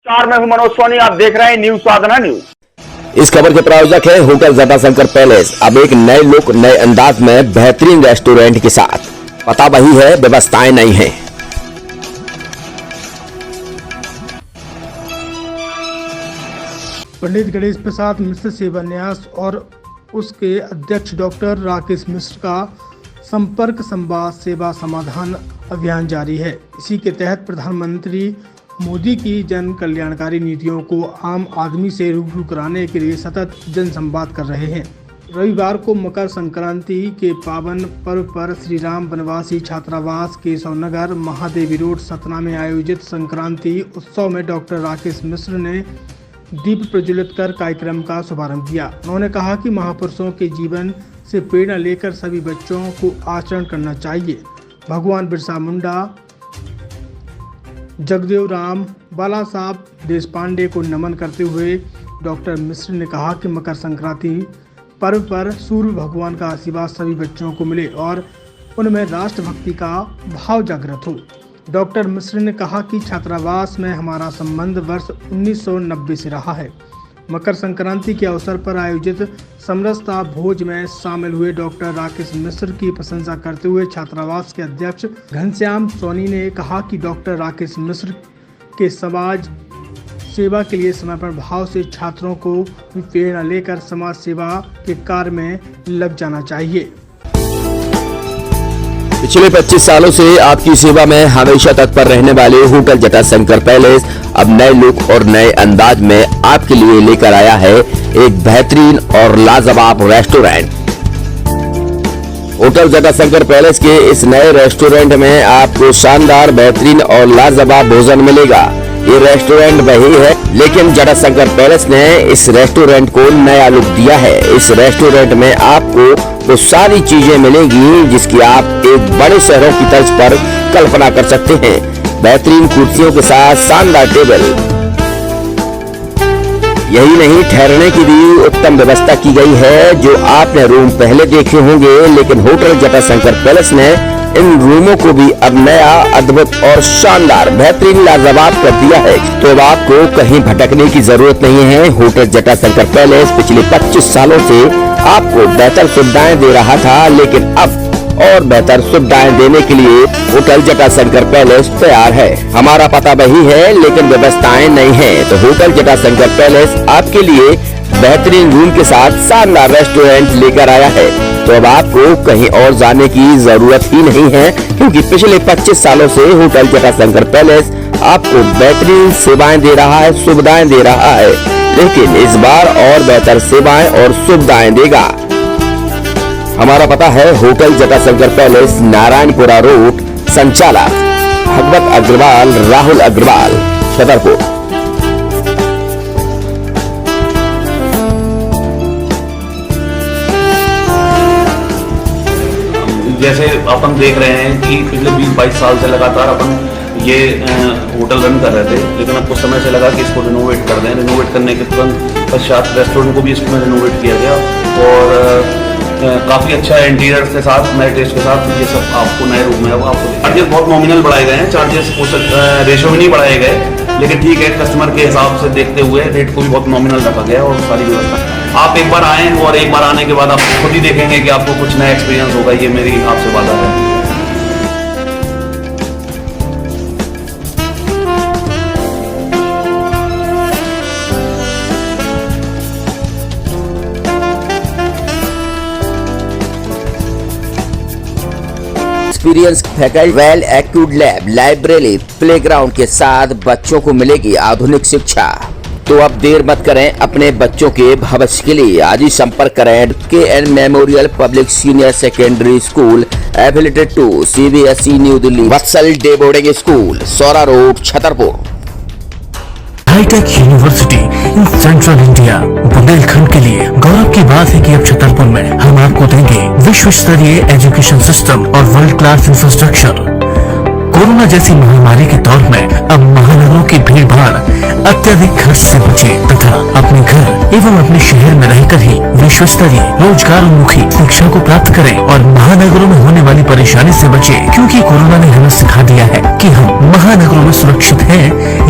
मैं हूं मनोज सोनी, आप देख रहे हैं न्यूज साधना न्यूज। इस खबर के प्रायोजक है होटल जटाशंकर पैलेस। अब एक नए लुक, नए अंदाज में बेहतरीन रेस्टोरेंट के साथ। पता वही है, व्यवस्थाएं नहीं है। पंडित गणेश प्रसाद मिश्र सेवा न्यास और उसके अध्यक्ष डॉक्टर राकेश मिश्र का संपर्क संवाद सेवा समाधान अभियान जारी है। इसी के तहत प्रधानमंत्री मोदी की जन कल्याणकारी नीतियों को आम आदमी से रूबरू कराने के लिए सतत जन संवाद कर रहे हैं। रविवार को मकर संक्रांति के पावन पर्व पर श्री राम वनवासी छात्रावास केशव नगर महादेवी रोड सतना में आयोजित संक्रांति उत्सव में डॉक्टर राकेश मिश्र ने दीप प्रज्वलित कर कार्यक्रम का शुभारंभ किया। उन्होंने कहा कि महापुरुषों के जीवन से प्रेरणा लेकर सभी बच्चों को आचरण करना चाहिए। भगवान बिरसा मुंडा, जगदेव राम, बाला साहब देशपांडे को नमन करते हुए डॉक्टर मिश्र ने कहा कि मकर संक्रांति पर्व पर सूर्य भगवान का आशीर्वाद सभी बच्चों को मिले और उनमें राष्ट्रभक्ति का भाव जागृत हो। डॉक्टर मिश्र ने कहा कि छात्रावास में हमारा संबंध वर्ष 1990 से रहा है। मकर संक्रांति के अवसर पर आयोजित समरसता भोज में शामिल हुए डॉक्टर राकेश मिश्र की प्रशंसा करते हुए छात्रावास के अध्यक्ष घनश्याम सोनी ने कहा कि डॉक्टर राकेश मिश्र के समाज सेवा के लिए समर्पण भाव से छात्रों को प्रेरणा लेकर समाज सेवा के कार्य में लग जाना चाहिए। पिछले 25 सालों से आपकी सेवा में हमेशा तत्पर रहने वाले होटल जटाशंकर पैलेस अब नए लुक और नए अंदाज में आपके लिए लेकर आया है एक बेहतरीन और लाजवाब रेस्टोरेंट। होटल जटाशंकर पैलेस के इस नए रेस्टोरेंट में आपको शानदार, बेहतरीन और लाजवाब भोजन मिलेगा। ये रेस्टोरेंट वही है, लेकिन जटाशंकर पैलेस ने इस रेस्टोरेंट को नया लुक दिया है। इस रेस्टोरेंट में आपको वो सारी चीजें मिलेंगी जिसकी आप एक बड़े शहरों की तर्ज पर कल्पना कर सकते हैं। बेहतरीन कुर्सियों के साथ शानदार टेबल, यही नहीं, ठहरने की भी उत्तम व्यवस्था की गई है। जो आपने रूम पहले देखे होंगे, लेकिन होटल जटाशंकर पैलेस ने इन रूमों को भी अब नया, अद्भुत और शानदार, बेहतरीन, लाजवाब कर दिया है। तो अब आपको कहीं भटकने की जरूरत नहीं है। होटल जटाशंकर पैलेस पिछले 25 सालों से आपको बेहतर सुविधाएं दे रहा था, लेकिन अब और बेहतर सुविधाएं देने के लिए होटल जटाशंकर पैलेस तैयार है। हमारा पता वही है, लेकिन व्यवस्थाएं नहीं है। तो होटल जटाशंकर पैलेस आपके लिए बेहतरीन रूम के साथ शानदार रेस्टोरेंट लेकर आया है। तो अब आपको कहीं और जाने की जरूरत ही नहीं है, क्योंकि पिछले 25 सालों से होटल जटाशंकर पैलेस आपको बेहतरीन सेवाएं दे रहा है, सुविधाएं दे रहा है, लेकिन इस बार और बेहतर सेवाएं और सुविधाएं देगा। हमारा पता है hotel Jatashankar palace, Narayanpura road, संचालक भगवत अग्रवाल, राहुल अग्रवाल, छतरपुर। जैसे अपन देख रहे हैं कि पिछले 20-22 साल से लगातार अपन ये होटल रन कर रहे थे, लेकिन अब कुछ समय से लगा कि इसको रिनोवेट कर दें। रिनोवेट करने के तुरंत पश्चात रेस्टोरेंट को भी इसमें रिनोवेट किया गया और काफ़ी अच्छा इंटीरियर के साथ, नए टेस्ट के साथ ये सब आपको नए रूम में आपको चार्जेस बहुत नॉमिनल बढ़ाए गए हैं। चार्जेस रेशो में नहीं बढ़ाए गए, लेकिन ठीक है, कस्टमर के हिसाब से देखते हुए रेट को भी बहुत नॉमिनल रखा गया और सारी व्यवस्था। आप एक बार आएँ और एक बार आने के बाद आप खुद ही देखेंगे कि आपको कुछ नया एक्सपीरियंस होगा। ये मेरी आपसे वादा है। Experience faculty, well accrued lab, library, playground के साथ बच्चों को मिलेगी आधुनिक शिक्षा। तो अब देर मत करें, अपने बच्चों के भविष्य के लिए आज ही संपर्क करें KN memorial public senior secondary school, affiliated to CBSE new Delhi, Vatsal day boarding school, Saura road, Chhatarpur. Hi tech university in central India, Bundelkhand के लिए गौरव की बात है कि अब छतरपुर में हम आपको देंगे विश्व स्तरीय एजुकेशन सिस्टम और वर्ल्ड क्लास इंफ्रास्ट्रक्चर। कोरोना जैसी महामारी के दौर में अब महानगरों की भीड़ भाड़, अत्यधिक खर्च से बचे तथा अपने घर एवं अपने शहर में रहकर ही विश्व स्तरीय रोजगार उन्मुखी शिक्षा को प्राप्त करें और महानगरों में होने वाली परेशानी से बचे, क्योंकि कोरोना ने हमें सिखा दिया है कि हम महानगरों में सुरक्षित हैं।